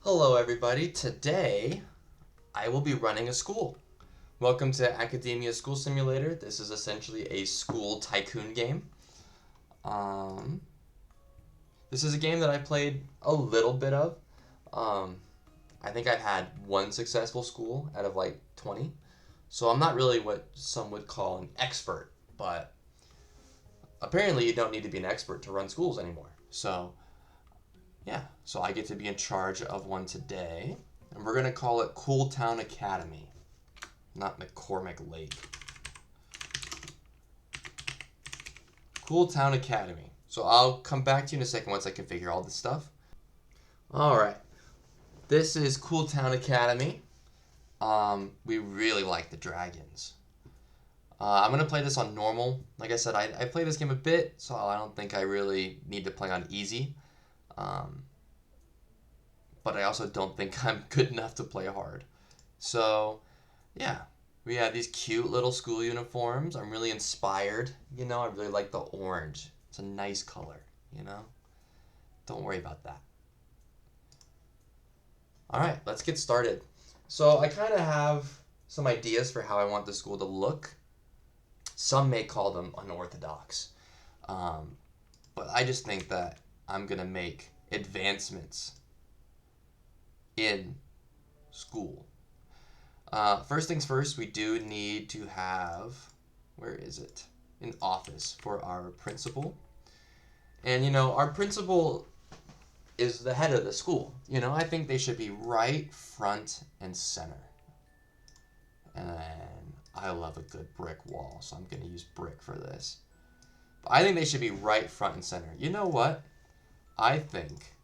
Hello everybody, today I will be running a school. Welcome to Academia School Simulator. This is essentially a school tycoon game. This is a game that I played a little bit of. I think I've had one successful school out of like 20. So I'm not really what some would call an expert, but apparently you don't need to be an expert to run schools anymore. So I get to be in charge of one today, and we're going to call it Cooltown Academy, not McCormick Lake. Cooltown Academy. So I'll come back to you in a second once I configure all this stuff. Alright, this is Cooltown Academy. We really like the dragons. I'm going to play this on normal. Like I said, I play this game a bit, so I don't think I really need to play on easy. But I also don't think I'm good enough to play hard. So, yeah, we have these cute little school uniforms. I'm really inspired, I really like the orange. It's a nice color, Don't worry about that. All right, let's get started. So I kind of have some ideas for how I want the school to look. Some may call them unorthodox, but I just think that I'm going to make advancements in school. First things first, we do need to have, where is it? An office for our principal. And, our principal is the head of the school. I think they should be right front and center. And I love a good brick wall, so I'm going to use brick for this. But I think they should be right front and center. You know what? I think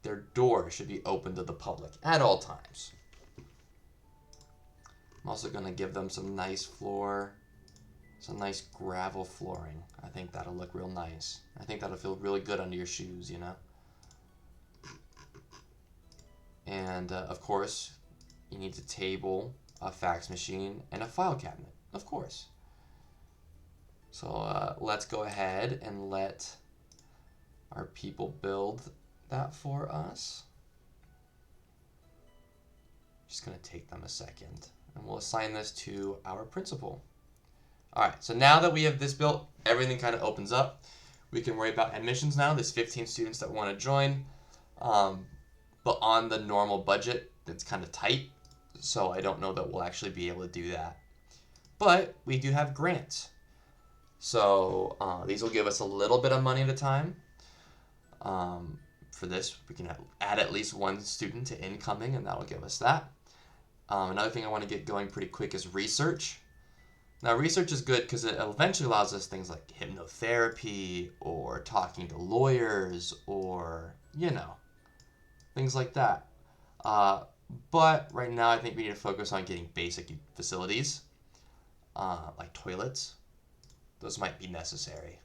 their door should be open to the public at all times. I'm also going to give them some nice gravel flooring. I think that'll look real nice. I think that'll feel really good under your shoes, And, of course, you need a table, a fax machine, and a file cabinet, of course. So let's go ahead and let our people build that for us. Just going to take them a second, and we'll assign this to our principal. All right, so now that we have this built, everything kind of opens up. We can worry about admissions now. There's 15 students that want to join, but on the normal budget, it's kind of tight, so I don't know that we'll actually be able to do that. But we do have grants, so these will give us a little bit of money at a time. For this, we can add at least one student to incoming, and that will give us that. Another thing I want to get going pretty quick is research. Now, research is good because it eventually allows us things like hypnotherapy or talking to lawyers or, things like that. But right now, I think we need to focus on getting basic facilities, like toilets. Those might be necessary.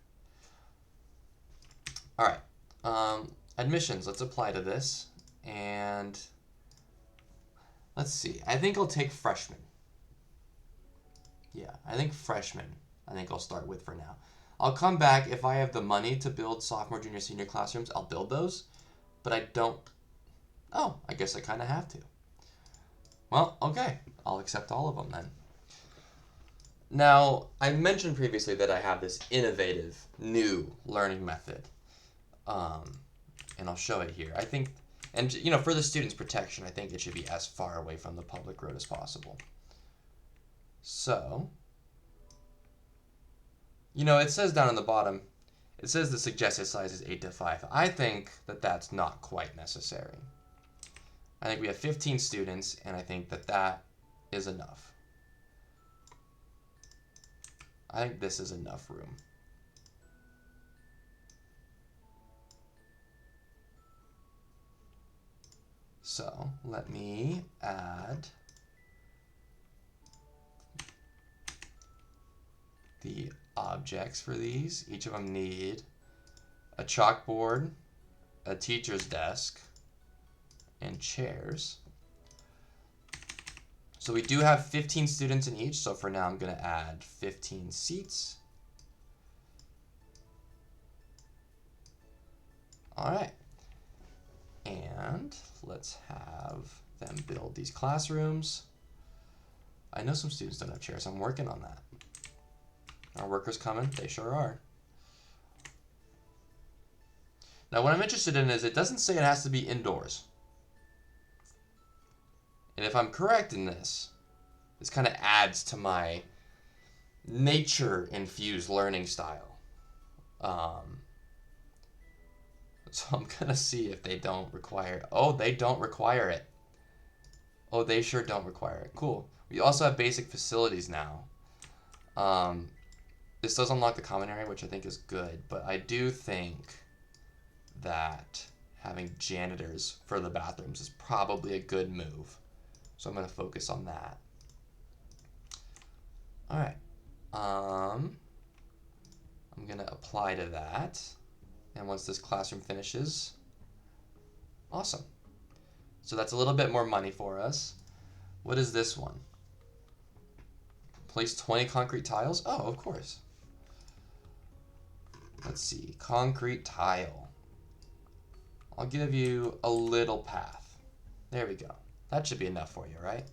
All right. Admissions, let's apply to this. And let's see. I think I'll take freshmen. Yeah, I think freshmen. I think I'll start with for now. I'll come back if I have the money to build sophomore, junior, senior classrooms. I'll build those. But I don't. Oh, I guess I kind of have to. Well, okay. I'll accept all of them then. Now, I mentioned previously that I have this innovative new learning method. And I'll show it here. I think, and for the students' protection, I think it should be as far away from the public road as possible. So, it says down on the bottom, it says the suggested size is 8 to 5. I think that that's not quite necessary. I think we have 15 students, and I think that that is enough. I think this is enough room. So let me add the objects for these. Each of them need a chalkboard, a teacher's desk, and chairs. So we do have 15 students in each, so for now I'm going to add 15 seats. All right. And And let's have them build these classrooms. I know some students don't have chairs. I'm working on that. Are workers coming? They sure are. Now, what I'm interested in is it doesn't say it has to be indoors. And if I'm correct in this kind of adds to my nature-infused learning style. So I'm going to see if they don't require... Oh, they don't require it. Oh, they sure don't require it. Cool. We also have basic facilities now. This does unlock the common area, which I think is good. But I do think that having janitors for the bathrooms is probably a good move. So I'm going to focus on that. All right. I'm going to apply to that. And once this classroom finishes, awesome. So that's a little bit more money for us. What is this one? Place 20 concrete tiles? Oh, of course. Let's see. Concrete tile. I'll give you a little path. There we go. That should be enough for you, right?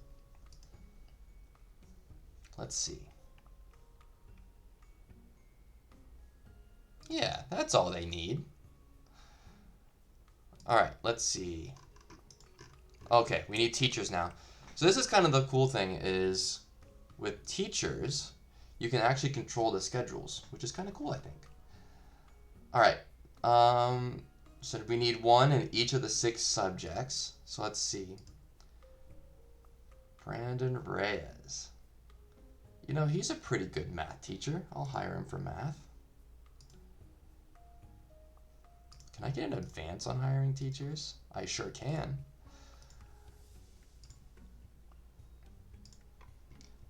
Let's see. Yeah, that's all they need. All right, let's see. Okay, we need teachers now. So this is kind of the cool thing is with teachers, you can actually control the schedules, which is kind of cool, I think. All right. So we need one in each of the 6 subjects. So let's see. Brandon Reyes. You know, he's a pretty good math teacher. I'll hire him for math. Can I get an advance on hiring teachers? I sure can.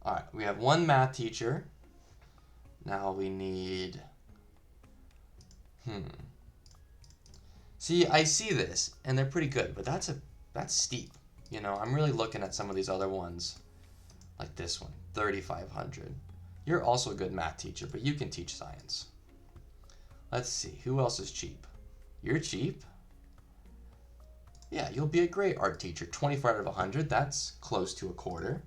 All right, we have one math teacher. Now we need... See, I see this, and they're pretty good, but that's steep. You know, I'm really looking at some of these other ones, like this one, 3,500. You're also a good math teacher, but you can teach science. Let's see, who else is cheap? You're cheap. Yeah, you'll be a great art teacher. 24 out of 100, that's close to a quarter.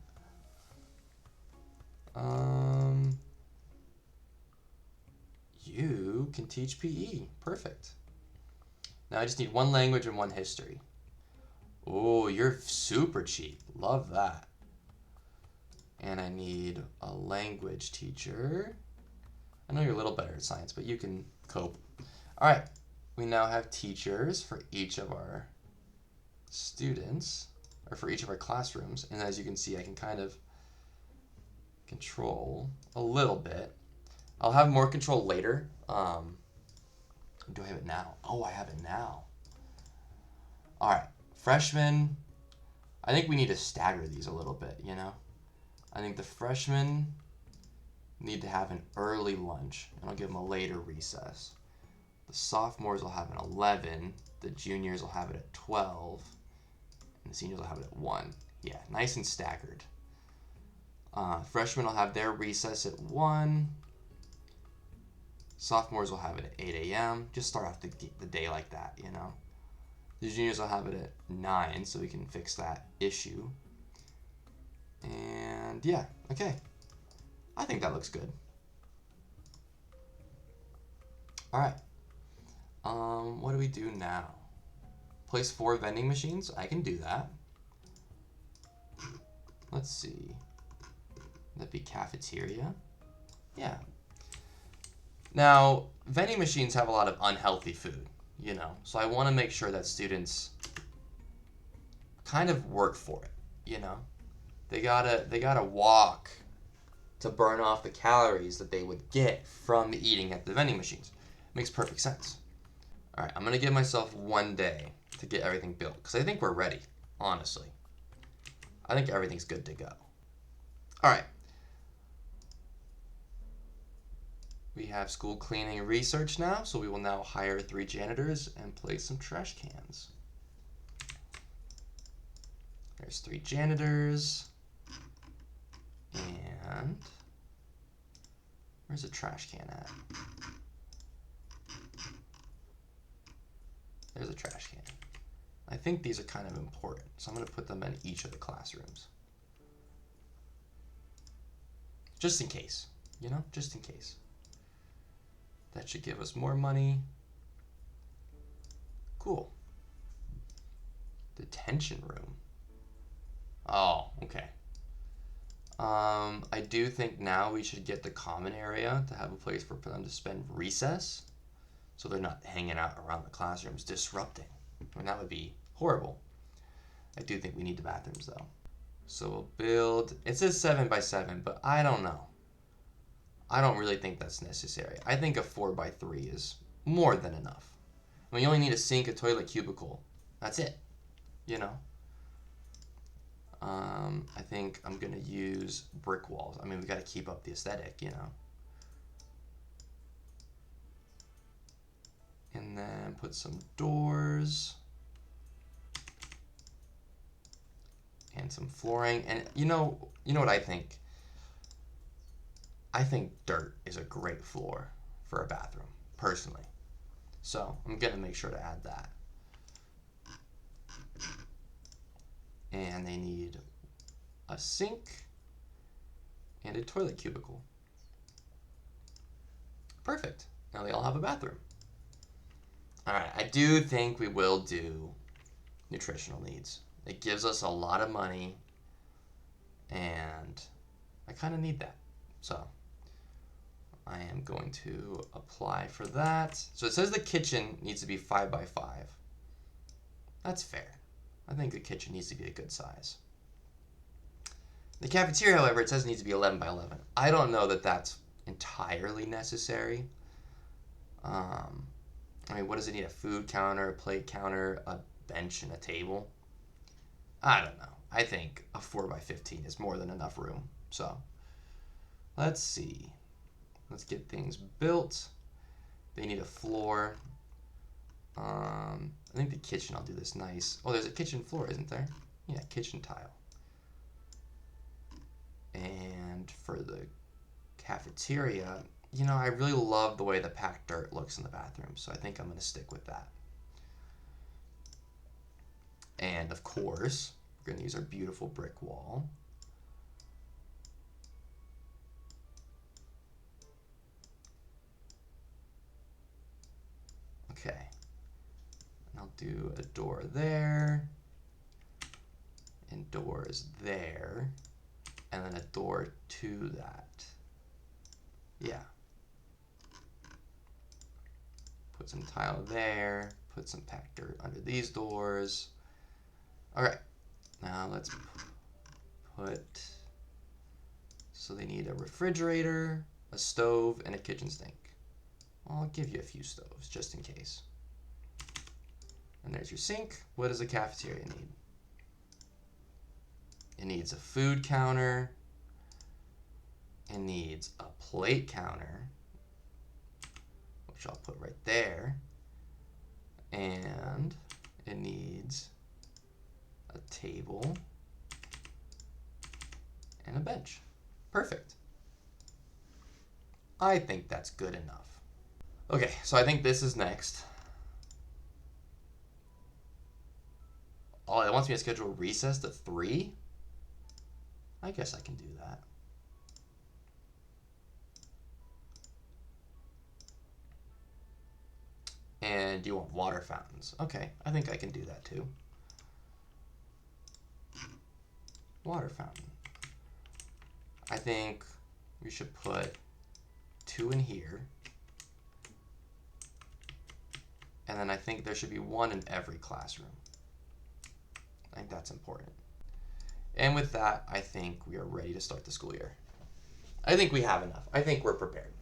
You can teach PE. Perfect. Now I just need one language and one history. Oh, you're super cheap. Love that. And I need a language teacher. I know you're a little better at science, but you can cope. All right. We now have teachers for each of our students, or for each of our classrooms. And as you can see, I can kind of control a little bit. I'll have more control later. Do I have it now? Oh, I have it now. All right, freshmen. I think we need to stagger these a little bit, you know? I think the freshmen need to have an early lunch, and I'll give them a later recess. The sophomores will have an 11, the juniors will have it at 12, and the seniors will have it at 1. Yeah, nice and staggered. Freshmen will have their recess at 1. Sophomores will have it at 8 a.m. Just start off the day like that, you know. The juniors will have it at 9, so we can fix that issue. And yeah, okay. I think that looks good. All right. What do we do now? Place 4 vending machines. I can do that. Let's see. That'd be cafeteria. Yeah. Now, vending machines have a lot of unhealthy food, you know, so I want to make sure that students kind of work for it, you know. They gotta walk to burn off the calories that they would get from eating at the vending machines. Makes perfect sense. All right, I'm gonna give myself 1 day to get everything built because I think we're ready, honestly. I think everything's good to go. All right. We have school cleaning research now, so we will now hire 3 janitors and place some trash cans. There's 3 janitors. And where's the trash can at? There's a trash can. I think these are kind of important, so I'm going to put them in each of the classrooms. Just in case, you know, just in case. That should give us more money. Cool. Detention room. Oh, okay. I do think now we should get the common area to have a place for them to spend recess, so they're not hanging out around the classrooms disrupting. I mean, that would be horrible. I do think we need the bathrooms though. So we'll build, it says 7 by 7, but I don't know. I don't really think that's necessary. I think a 4 by 3 is more than enough. I mean, you only need a sink, a toilet, cubicle. That's it, you know? I think I'm gonna use brick walls. I mean, we gotta keep up the aesthetic, you know? And then put some doors. And some flooring. And you know what I think? I think dirt is a great floor for a bathroom, personally. So I'm gonna make sure to add that. And they need a sink and a toilet cubicle. Perfect. Now they all have a bathroom. All right, I do think we will do nutritional needs. It gives us a lot of money, and I kind of need that. So I am going to apply for that. So it says the kitchen needs to be 5 by 5. That's fair. I think the kitchen needs to be a good size. The cafeteria, however, it says it needs to be 11 by 11. I don't know that that's entirely necessary. I mean, what does it need? A food counter, a plate counter, a bench, and a table? I don't know. I think a 4 by 15 is more than enough room. So let's see. Let's get things built. They need a floor. I think the kitchen, I'll do this nice. Oh, there's a kitchen floor, isn't there? Yeah, kitchen tile. And for the cafeteria, you know, I really love the way the packed dirt looks in the bathroom, so I think I'm going to stick with that. And of course, we're going to use our beautiful brick wall. Okay. And I'll do a door there, and doors there, and then a door to that. Yeah. Put some tile there, put some packed dirt under these doors. All right, now let's put, so they need a refrigerator, a stove, and a kitchen sink. I'll give you a few stoves just in case. And there's your sink. What does the cafeteria need? It needs a food counter. It needs a plate counter, which I'll put right there. And it needs a table and a bench. Perfect. I think that's good enough. Okay, so I think this is next. Oh, it wants me to schedule recess to 3? I guess I can do that. And you want water fountains. Okay, I think I can do that too. Water fountain. I think we should put 2 in here. And then I think there should be 1 in every classroom. I think that's important. And with that, I think we are ready to start the school year. I think we have enough. I think we're prepared.